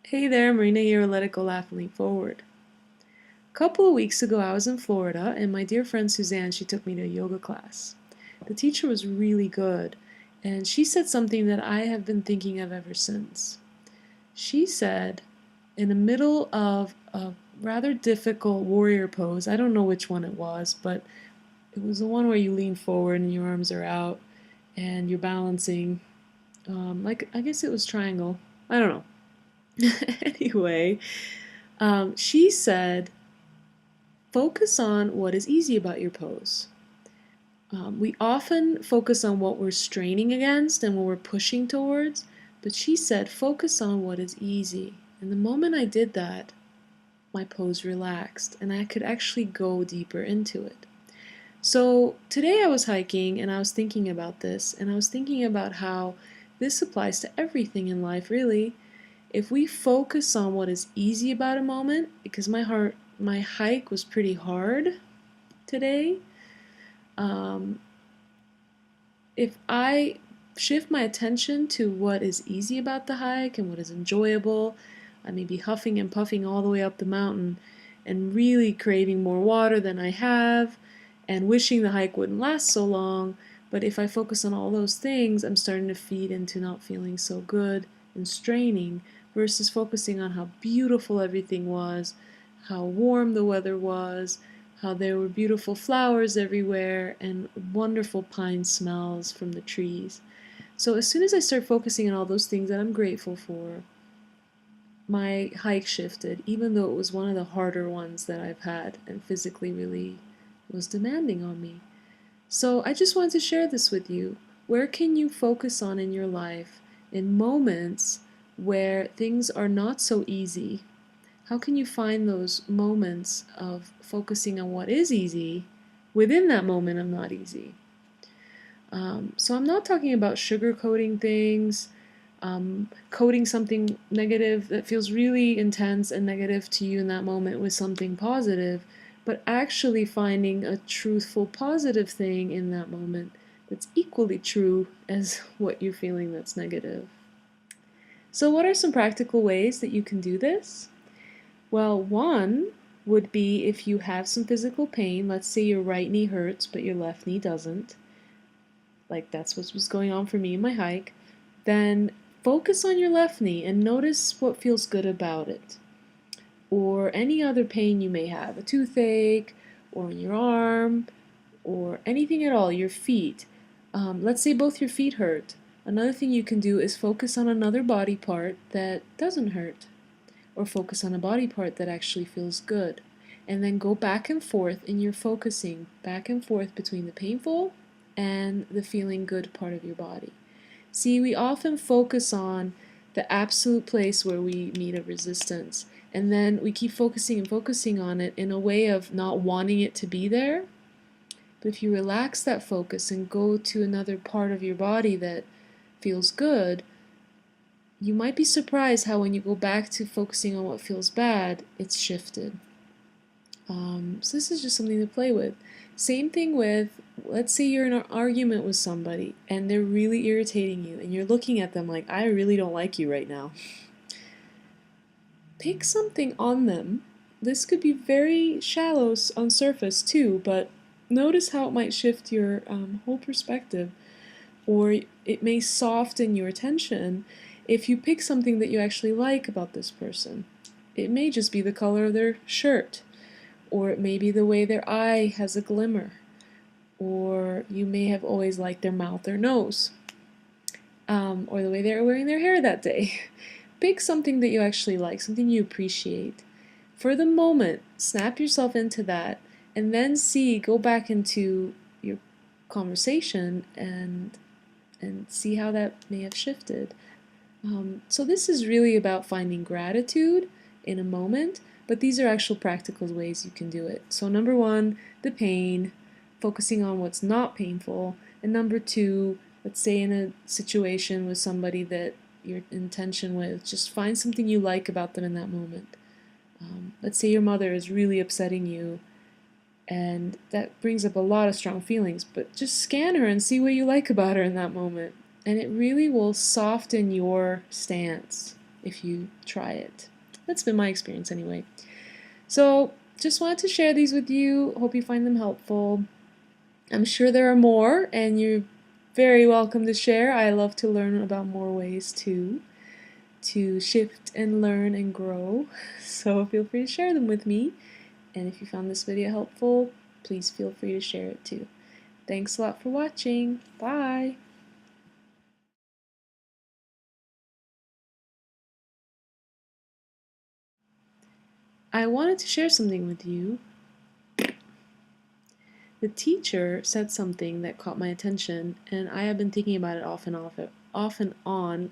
Hey there, Marina here with Let It Go Laugh and Leap Forward. A couple of weeks ago I was in Florida and my dear friend Suzanne, she took me to a yoga class. The teacher was really good and she said something that I have been thinking of ever since. She said, in the middle of a rather difficult warrior pose, I don't know which one it was, but it was the one where you lean forward and your arms are out and you're balancing, like I guess it was triangle. I don't know. Anyway, she said, focus on what is easy about your pose. We often focus on what we're straining against and what we're pushing towards, but she said, focus on what is easy. And the moment I did that, my pose relaxed and I could actually go deeper into it. So today I was hiking and I was thinking about this, and I was thinking about how this applies to everything in life, really. If we focus on what is easy about a moment, because my hike was pretty hard today, um, if I shift my attention to what is easy about the hike and what is enjoyable, I may be huffing and puffing all the way up the mountain and really craving more water than I have and wishing the hike wouldn't last so long. But if I focus on all those things, I'm starting to feed into not feeling so good and straining versus focusing on how beautiful everything was, how warm the weather was, how there were beautiful flowers everywhere and wonderful pine smells from the trees. So as soon as I start focusing on all those things that I'm grateful for, my hike shifted, even though it was one of the harder ones that I've had and physically really was demanding on me. So I just wanted to share this with you. Where can you focus on in your life in moments where things are not so easy? How can you find those moments of focusing on what is easy within that moment of not easy? So I'm not talking about sugarcoating things, coating something negative that feels really intense and negative to you in that moment with something positive, but actually finding a truthful positive thing in that moment that's equally true as what you're feeling that's negative. So what are some practical ways that you can do this? Well, one would be if you have some physical pain, let's say your right knee hurts but your left knee doesn't, like that's what was going on for me in my hike, then focus on your left knee and notice what feels good about it. Or any other pain you may have, a toothache, or in your arm, or anything at all, your feet. Let's say both your feet hurt. Another thing you can do is focus on another body part that doesn't hurt, or focus on a body part that actually feels good. And then go back and forth in your focusing, back and forth between the painful and the feeling good part of your body. See, we often focus on the absolute place where we meet a resistance, and then we keep focusing and focusing on it in a way of not wanting it to be there. But if you relax that focus and go to another part of your body that feels good, you might be surprised how when you go back to focusing on what feels bad, it's shifted. So this is just something to play with. Same thing with, let's say you're in an argument with somebody and they're really irritating you and you're looking at them like, I really don't like you right now. Pick something on them. This could be very shallow on surface too, but notice how it might shift your whole perspective, or it may soften your tension if you pick something that you actually like about this person. It may just be the color of their shirt, or it may be the way their eye has a glimmer, or you may have always liked their mouth or nose, or the way they're wearing their hair that day. Pick something that you actually like, something you appreciate. For the moment, snap yourself into that, and then go back into your conversation and see how that may have shifted. So this is really about finding gratitude in a moment, but these are actual practical ways you can do it. So number one, the pain, focusing on what's not painful, and number two, let's say in a situation with somebody that you're in tension with, just find something you like about them in that moment. Let's say your mother is really upsetting you, and that brings up a lot of strong feelings, but just scan her and see what you like about her in that moment, and it really will soften your stance. if you try it. That's been my experience anyway. So just wanted to share these with you. Hope you find them helpful. I'm sure there are more, and you're very welcome to share. I love to learn about more ways to shift and learn and grow. So feel free to share them with me. And if you found this video helpful, please feel free to share it too. Thanks a lot for watching. Bye! I wanted to share something with you. The teacher said something that caught my attention, and I have been thinking about it off and on.